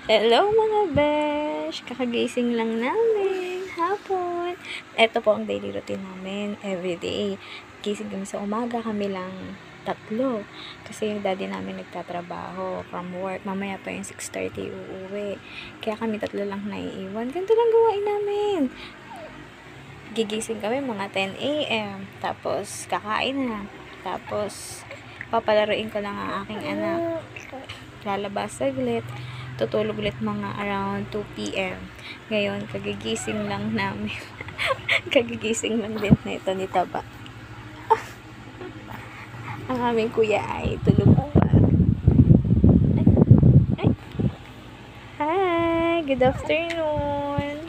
Hello mga besh! Kakagising lang namin. Hapon. Ito po ang daily routine namin. Everyday. Gising kami sa umaga. Kami lang tatlo. Kasi yung daddy namin nagtatrabaho from work. Mamaya pa yung 6:30 uuwi. Kaya kami tatlo lang naiiwan. Ganito lang gawain namin. Gigising kami mga 10 a.m. Tapos kakain na. Tapos papalaruin ko lang ang aking anak. Lalabas saglit, tutulog ulit mga around 2 p.m. Ngayon, kagigising lang namin. Kagigising lang din na ito ni Taba. Ang aming kuya ay tulog pa. Ay. Hi! Good afternoon!